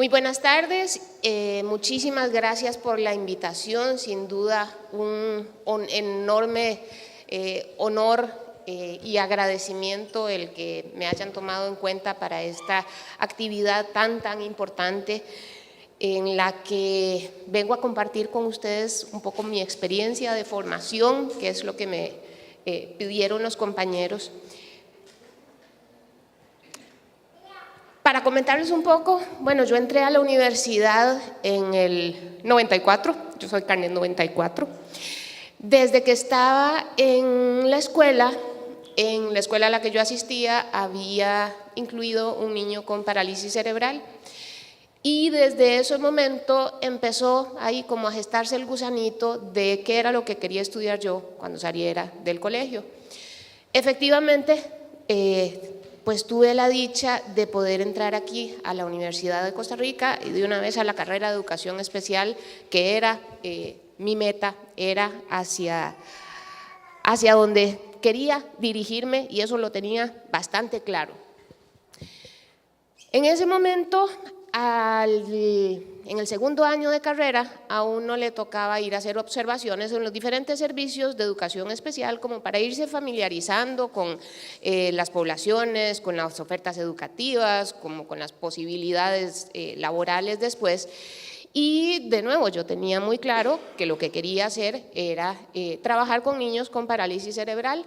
Muy buenas tardes, muchísimas gracias por la invitación, sin duda un enorme honor y agradecimiento el que me hayan tomado en cuenta para esta actividad tan importante en la que vengo a compartir con ustedes un poco mi experiencia de formación, que es lo que me pidieron los compañeros. Para comentarles un poco, bueno, yo entré a la universidad en el 94, yo soy carnet 94. Desde que estaba en la escuela a la que yo asistía, había incluido un niño con parálisis cerebral. Y desde ese momento empezó ahí como a gestarse el gusanito de qué era lo que quería estudiar yo cuando saliera del colegio. Efectivamente, pues tuve la dicha de poder entrar aquí a la Universidad de Costa Rica y de una vez a la carrera de Educación Especial, que era mi meta, era hacia donde quería dirigirme, y eso lo tenía bastante claro. En ese momento, en el segundo año de carrera, a uno le tocaba ir a hacer observaciones en los diferentes servicios de educación especial, como para irse familiarizando con las poblaciones, con las ofertas educativas, como con las posibilidades laborales después. Y de nuevo, yo tenía muy claro que lo que quería hacer era trabajar con niños con parálisis cerebral.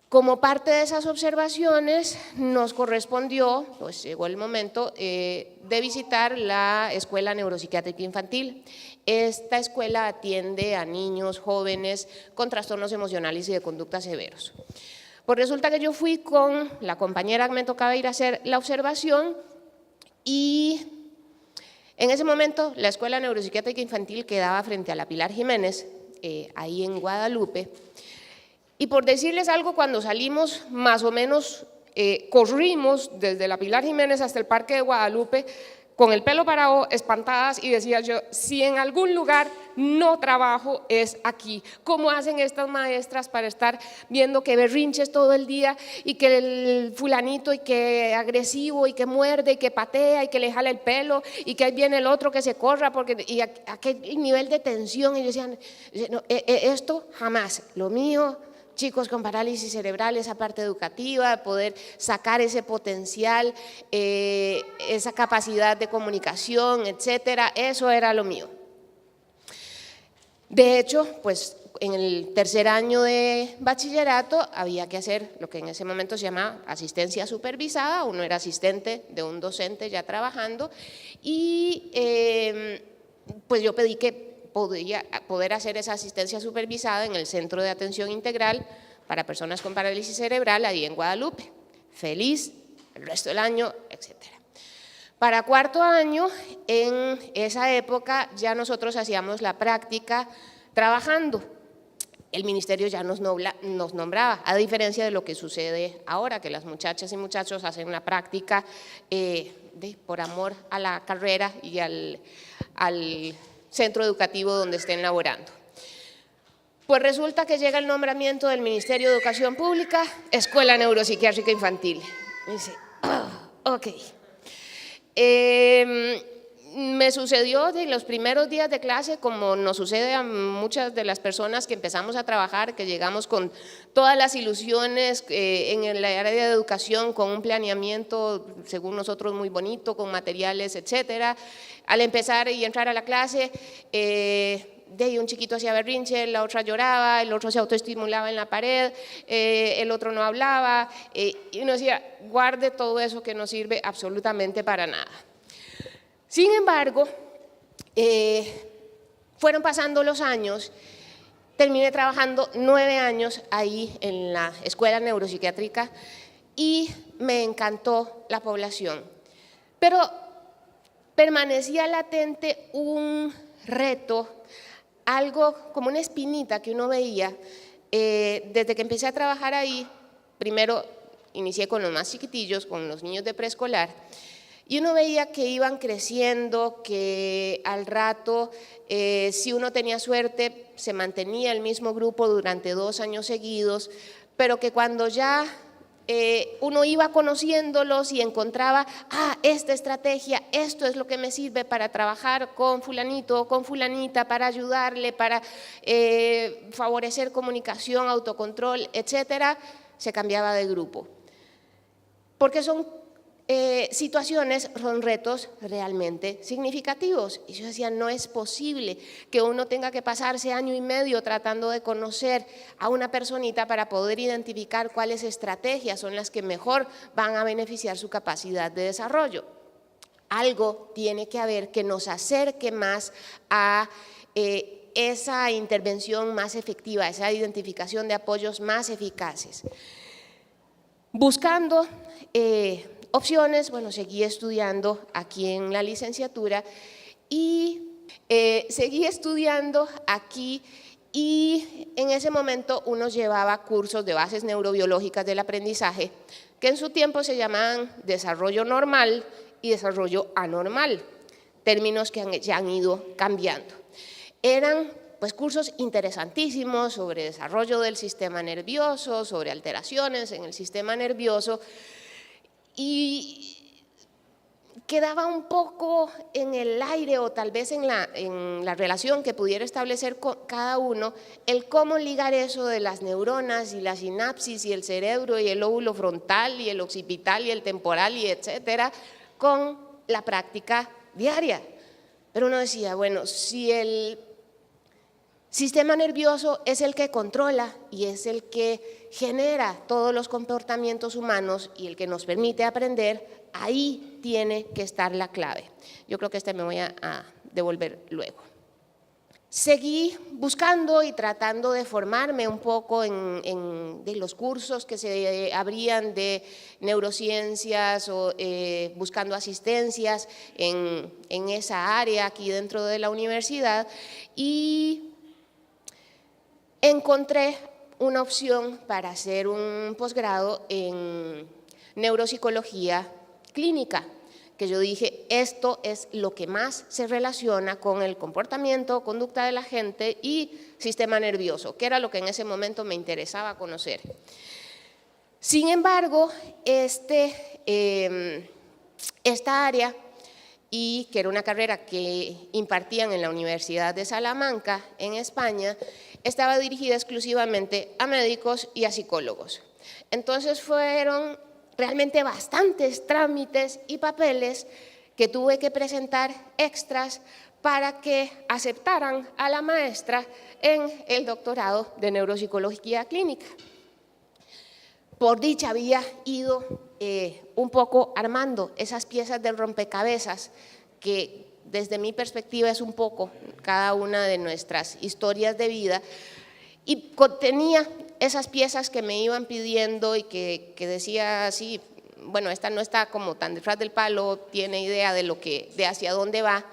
Como parte de esas observaciones nos correspondió, pues llegó el momento de visitar la Escuela Neuropsiquiátrica Infantil. Esta escuela atiende a niños jóvenes con trastornos emocionales y de conducta severos. Pues resulta que yo fui con la compañera que me tocaba ir a hacer la observación, y en ese momento la Escuela Neuropsiquiátrica Infantil quedaba frente a la Pilar Jiménez, ahí en Guadalupe. Y por decirles algo, cuando salimos más o menos corrimos desde la Pilar Jiménez hasta el Parque de Guadalupe con el pelo parado, espantadas, y decía yo, si en algún lugar no trabajo es aquí. ¿Cómo hacen estas maestras para estar viendo que berrinches todo el día y que el fulanito y que agresivo y que muerde y que patea y que le jala el pelo y que ahí viene el otro que se corra y a qué nivel de tensión? Y decían, no, esto jamás, lo mío, chicos con parálisis cerebral, esa parte educativa, poder sacar ese potencial, esa capacidad de comunicación, etcétera, eso era lo mío. De hecho, pues en el tercer año de bachillerato había que hacer lo que en ese momento se llamaba asistencia supervisada. Uno era asistente de un docente ya trabajando, y pues yo pedí que poder hacer esa asistencia supervisada en el Centro de Atención Integral para Personas con Parálisis Cerebral, ahí en Guadalupe. Feliz el resto del año, etcétera. Para cuarto año, en esa época, ya nosotros hacíamos la práctica trabajando. El ministerio ya nos nombraba, a diferencia de lo que sucede ahora, que las muchachas y muchachos hacen la práctica por amor a la carrera y al centro educativo donde estén laborando. Pues resulta que llega el nombramiento del Ministerio de Educación Pública, Escuela Neuropsiquiátrica Infantil. Y dice, ok. Me sucedió de los primeros días de clase, como nos sucede a muchas de las personas que empezamos a trabajar, que llegamos con todas las ilusiones en el área de educación, con un planeamiento, según nosotros, muy bonito, con materiales, etcétera. Al empezar y entrar a la clase, un chiquito hacía berrinche, la otra lloraba, el otro se autoestimulaba en la pared, el otro no hablaba, y uno decía, guarde todo eso que no sirve absolutamente para nada. Sin embargo, fueron pasando los años, terminé trabajando 9 años ahí en la Escuela Neuropsiquiátrica y me encantó la población, pero permanecía latente un reto, algo como una espinita que uno veía desde que empecé a trabajar ahí. Primero inicié con los más chiquitillos, con los niños de preescolar, y uno veía que iban creciendo, que al rato, si uno tenía suerte, se mantenía el mismo grupo durante 2 años seguidos, pero que cuando ya uno iba conociéndolos y encontraba, esta estrategia, esto es lo que me sirve para trabajar con fulanito o con fulanita, para ayudarle, para favorecer comunicación, autocontrol, etcétera, se cambiaba de grupo. Porque son situaciones, son retos realmente significativos. Y yo decía, no es posible que uno tenga que pasarse año y medio tratando de conocer a una personita para poder identificar cuáles estrategias son las que mejor van a beneficiar su capacidad de desarrollo. Algo tiene que haber que nos acerque más a esa intervención más efectiva, esa identificación de apoyos más eficaces. Buscando opciones, bueno, seguí estudiando aquí en la licenciatura y seguí estudiando aquí y en ese momento uno llevaba cursos de bases neurobiológicas del aprendizaje que en su tiempo se llamaban desarrollo normal y desarrollo anormal, términos que ya han ido cambiando. Eran pues cursos interesantísimos sobre desarrollo del sistema nervioso, sobre alteraciones en el sistema nervioso, y quedaba un poco en el aire o tal vez en la relación que pudiera establecer con cada uno el cómo ligar eso de las neuronas y la sinapsis y el cerebro y el lóbulo frontal y el occipital y el temporal y etcétera con la práctica diaria. Pero uno decía, bueno, si el sistema nervioso es el que controla y es el que genera todos los comportamientos humanos y el que nos permite aprender, ahí tiene que estar la clave. Yo creo que me voy a devolver luego. Seguí buscando y tratando de formarme un poco de los cursos que se abrían de neurociencias o buscando asistencias en esa área aquí dentro de la universidad y encontré una opción para hacer un posgrado en neuropsicología clínica, que yo dije, esto es lo que más se relaciona con el comportamiento, conducta de la gente y sistema nervioso, que era lo que en ese momento me interesaba conocer. Sin embargo, esta área, y que era una carrera que impartían en la Universidad de Salamanca, en España, estaba dirigida exclusivamente a médicos y a psicólogos. Entonces fueron realmente bastantes trámites y papeles que tuve que presentar extras para que aceptaran a la maestra en el doctorado de neuropsicología clínica. Por dicha había ido un poco armando esas piezas del rompecabezas que desde mi perspectiva es un poco cada una de nuestras historias de vida y contenía esas piezas que me iban pidiendo y que decía así, bueno, esta no está como tan detrás del palo, tiene idea de hacia dónde va.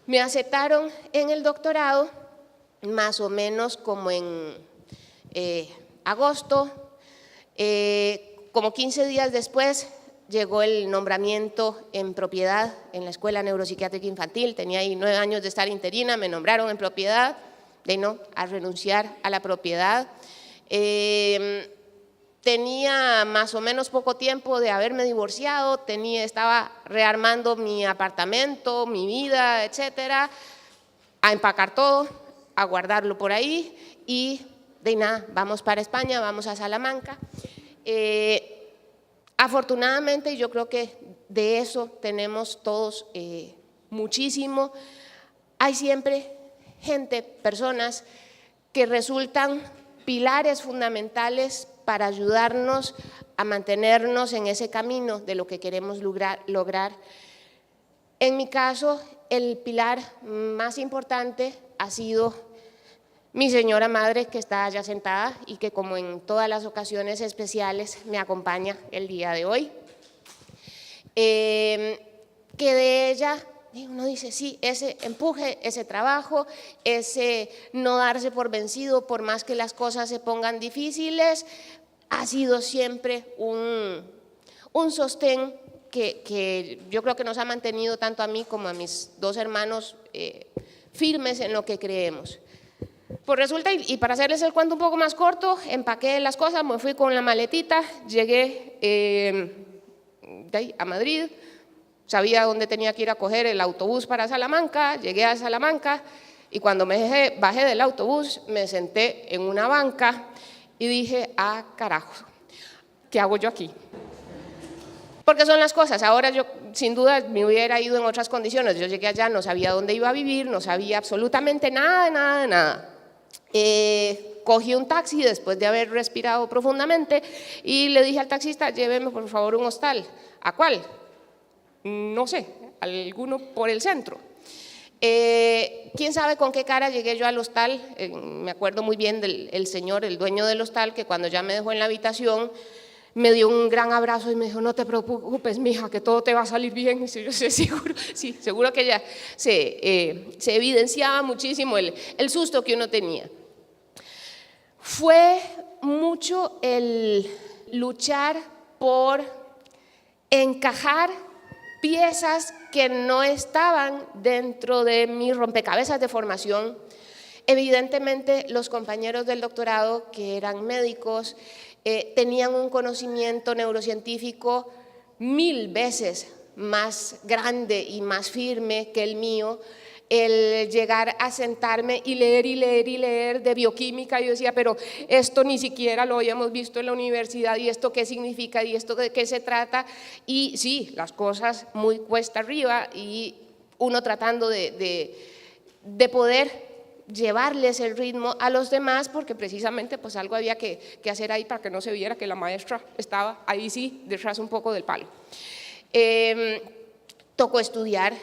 Me aceptaron en el doctorado más o menos como en agosto, como 15 días después llegó el nombramiento en propiedad en la Escuela Neuropsiquiátrica Infantil, tenía ahí 9 años de estar interina, me nombraron en propiedad, de no a renunciar a la propiedad. Tenía más o menos poco tiempo de haberme divorciado, estaba rearmando mi apartamento, mi vida, etcétera, a empacar todo, a guardarlo por ahí y de nada, vamos para España, vamos a Salamanca. Afortunadamente, yo creo que de eso tenemos todos muchísimo. Hay siempre gente, personas que resultan pilares fundamentales para ayudarnos a mantenernos en ese camino de lo que queremos lograr. En mi caso, el pilar más importante ha sido mi señora madre, que está allá sentada y que como en todas las ocasiones especiales me acompaña el día de hoy. Que de ella uno dice, sí, ese empuje, ese trabajo, ese no darse por vencido por más que las cosas se pongan difíciles, ha sido siempre un sostén que yo creo que nos ha mantenido tanto a mí como a mis dos hermanos firmes en lo que creemos. Pues resulta, y para hacerles el cuento un poco más corto, empaqué las cosas, me fui con la maletita, llegué de ahí a Madrid, sabía dónde tenía que ir a coger el autobús para Salamanca, llegué a Salamanca y cuando bajé del autobús me senté en una banca y dije, ah, carajo, ¿qué hago yo aquí? Porque son las cosas, ahora yo sin duda me hubiera ido en otras condiciones, yo llegué allá, no sabía dónde iba a vivir, no sabía absolutamente nada. Cogí un taxi después de haber respirado profundamente y le dije al taxista, lléveme por favor un hostal. ¿A cuál? No sé, alguno por el centro. ¿Quién sabe con qué cara llegué yo al hostal? Me acuerdo muy bien del señor, el dueño del hostal, que cuando ya me dejó en la habitación me dio un gran abrazo y me dijo, no te preocupes, mija, que todo te va a salir bien. Y yo sé, seguro, sí, seguro que ya se evidenciaba muchísimo el susto que uno tenía. Fue mucho el luchar por encajar piezas que no estaban dentro de mi rompecabezas de formación. Evidentemente, los compañeros del doctorado, que eran médicos, tenían un conocimiento neurocientífico 1000 veces más grande y más firme que el mío. El llegar a sentarme y leer de bioquímica, yo decía, pero esto ni siquiera lo habíamos visto en la universidad, y esto qué significa, y esto de qué se trata, y sí, las cosas muy cuesta arriba, y uno tratando de poder llevarles el ritmo a los demás, porque precisamente pues algo había que hacer ahí para que no se viera que la maestra estaba ahí sí, detrás un poco del palo. Tocó estudiar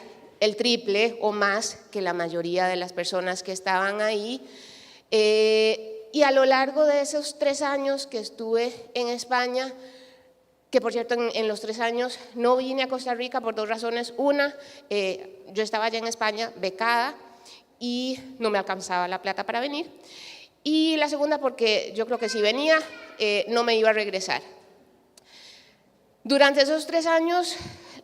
el triple o más que la mayoría de las personas que estaban ahí, y a lo largo de esos 3 años que estuve en España, que por cierto en los 3 años no vine a Costa Rica por 2 razones. Una, yo estaba allá en España becada y no me alcanzaba la plata para venir, y la segunda porque yo creo que si venía no me iba a regresar. Durante esos 3 años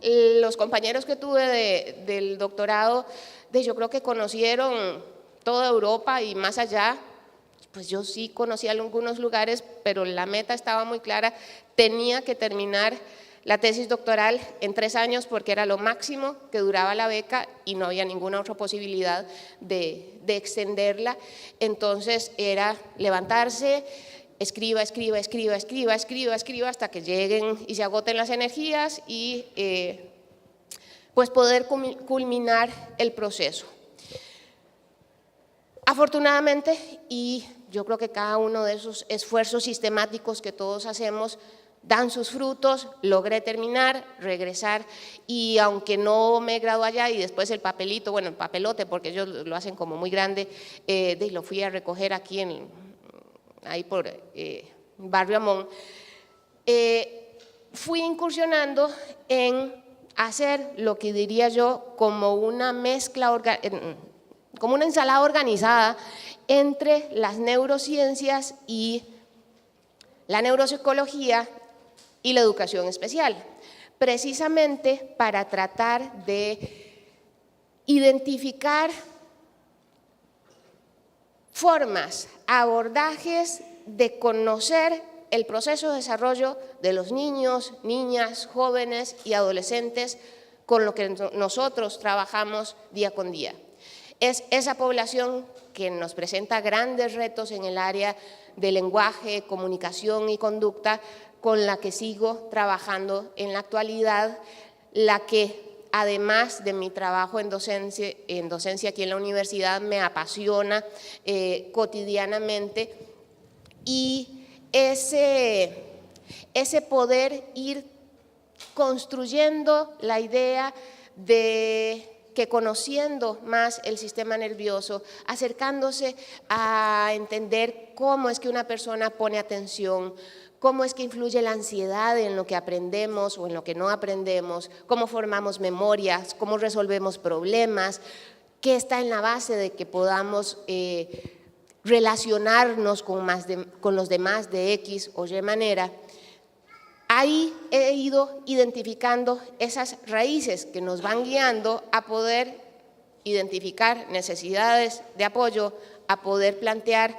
los compañeros que tuve del doctorado, yo creo que conocieron toda Europa y más allá. Pues yo sí conocí algunos lugares, pero la meta estaba muy clara, tenía que terminar la tesis doctoral en 3 años porque era lo máximo que duraba la beca y no había ninguna otra posibilidad de extenderla. Entonces era levantarse, escriba hasta que lleguen y se agoten las energías y pues poder culminar el proceso. Afortunadamente, y yo creo que cada uno de esos esfuerzos sistemáticos que todos hacemos dan sus frutos, logré terminar, regresar, y aunque no me gradué allá y después el papelito, bueno, el papelote, porque ellos lo hacen como muy grande, lo fui a recoger aquí ahí por Barrio Amón, fui incursionando en hacer lo que diría yo como una mezcla, como una ensalada organizada entre las neurociencias y la neuropsicología y la educación especial, precisamente para tratar de identificar formas, abordajes de conocer el proceso de desarrollo de los niños, niñas, jóvenes y adolescentes con lo que nosotros trabajamos día con día. Es esa población que nos presenta grandes retos en el área de lenguaje, comunicación y conducta, con la que sigo trabajando en la actualidad, la que además de mi trabajo en docencia aquí en la universidad me apasiona cotidianamente, y ese poder ir construyendo la idea de que conociendo más el sistema nervioso, acercándose a entender cómo es que una persona pone atención, cómo es que influye la ansiedad en lo que aprendemos o en lo que no aprendemos, cómo formamos memorias, cómo resolvemos problemas, qué está en la base de que podamos relacionarnos con los demás de X o Y manera. Ahí he ido identificando esas raíces que nos van guiando a poder identificar necesidades de apoyo, a poder plantear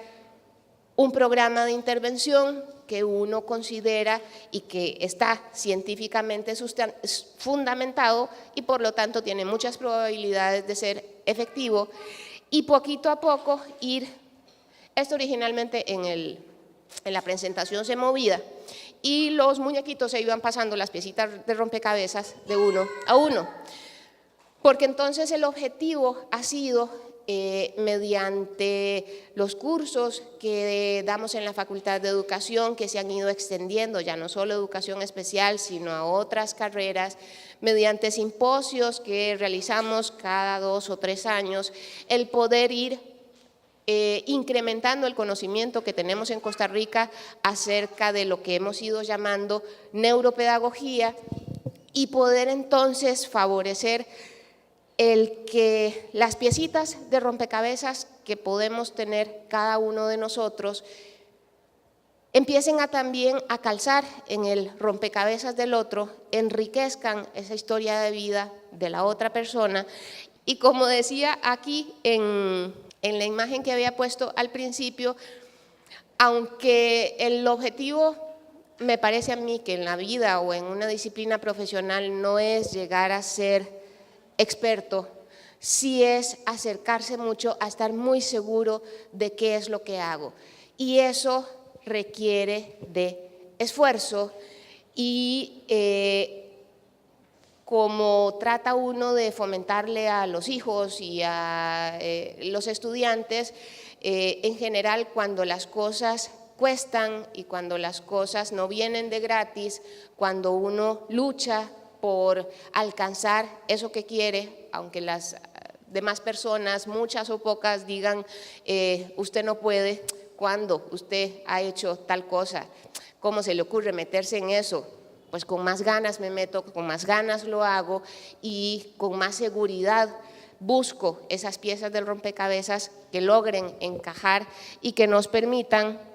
un programa de intervención que uno considera y que está científicamente fundamentado y por lo tanto tiene muchas probabilidades de ser efectivo, y poquito a poco ir, esto originalmente en la presentación se movía y los muñequitos se iban pasando las piecitas de rompecabezas de uno a uno, porque entonces el objetivo ha sido mediante los cursos que damos en la Facultad de Educación, que se han ido extendiendo ya no solo a educación especial, sino a otras carreras, mediante simposios que realizamos cada 2 o 3 años, el poder ir incrementando el conocimiento que tenemos en Costa Rica acerca de lo que hemos ido llamando neuropedagogía y poder entonces favorecer el que las piecitas de rompecabezas que podemos tener cada uno de nosotros empiecen también a calzar en el rompecabezas del otro, enriquezcan esa historia de vida de la otra persona. Y como decía aquí en la imagen que había puesto al principio, aunque el objetivo me parece a mí que en la vida o en una disciplina profesional no es llegar a ser experto, sí es acercarse mucho a estar muy seguro de qué es lo que hago, y eso requiere de esfuerzo y como trata uno de fomentarle a los hijos y a los estudiantes, en general cuando las cosas cuestan y cuando las cosas no vienen de gratis, cuando uno lucha por alcanzar eso que quiere, aunque las demás personas, muchas o pocas, digan usted no puede, cuando usted ha hecho tal cosa, ¿cómo se le ocurre meterse en eso? Pues con más ganas me meto, con más ganas lo hago y con más seguridad busco esas piezas del rompecabezas que logren encajar y que nos permitan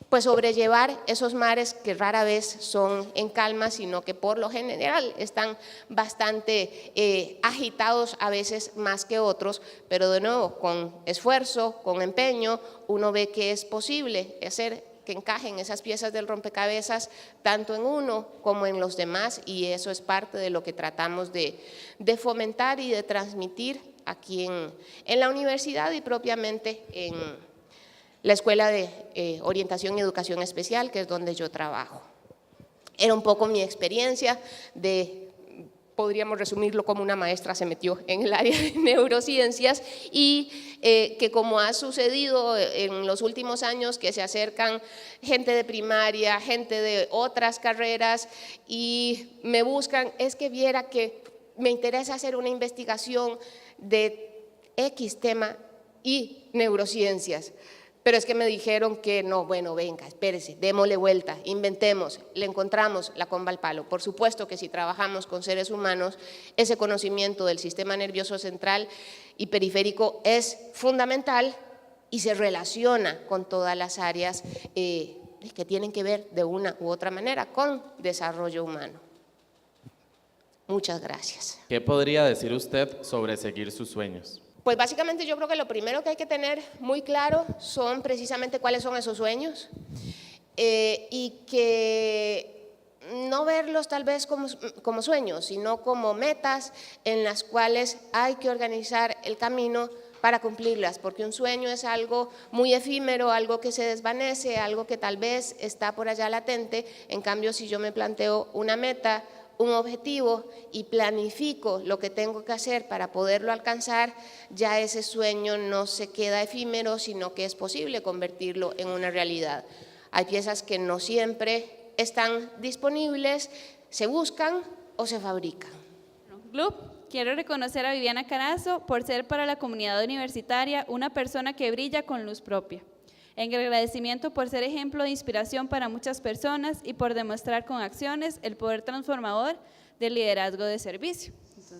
pues sobrellevar esos mares que rara vez son en calma, sino que por lo general están bastante agitados, a veces más que otros, pero de nuevo con esfuerzo, con empeño, uno ve que es posible hacer que encajen esas piezas del rompecabezas tanto en uno como en los demás, y eso es parte de lo que tratamos de fomentar y de transmitir aquí en la universidad y propiamente en la Escuela de Orientación y Educación Especial, que es donde yo trabajo. Era un poco mi experiencia podríamos resumirlo como una maestra se metió en el área de neurociencias y que como ha sucedido en los últimos años que se acercan gente de primaria, gente de otras carreras y me buscan, es que viera que me interesa hacer una investigación de X tema y neurociencias. Pero es que me dijeron que no, bueno, venga, espérese, démosle vuelta, inventemos, le encontramos la comba al palo. Por supuesto que si trabajamos con seres humanos, ese conocimiento del sistema nervioso central y periférico es fundamental y se relaciona con todas las áreas que tienen que ver de una u otra manera con desarrollo humano. Muchas gracias. ¿Qué podría decir usted sobre seguir sus sueños? Pues básicamente yo creo que lo primero que hay que tener muy claro son precisamente cuáles son esos sueños y que no verlos tal vez como sueños, sino como metas en las cuales hay que organizar el camino para cumplirlas, porque un sueño es algo muy efímero, algo que se desvanece, algo que tal vez está por allá latente. En cambio, si yo me planteo una meta, un objetivo y planifico lo que tengo que hacer para poderlo alcanzar, ya ese sueño no se queda efímero, sino que es posible convertirlo en una realidad. Hay piezas que no siempre están disponibles, se buscan o se fabrican. Club, quiero reconocer a Viviana Carazo por ser para la comunidad universitaria una persona que brilla con luz propia. En agradecimiento por ser ejemplo de inspiración para muchas personas y por demostrar con acciones el poder transformador del liderazgo de servicio. Entonces,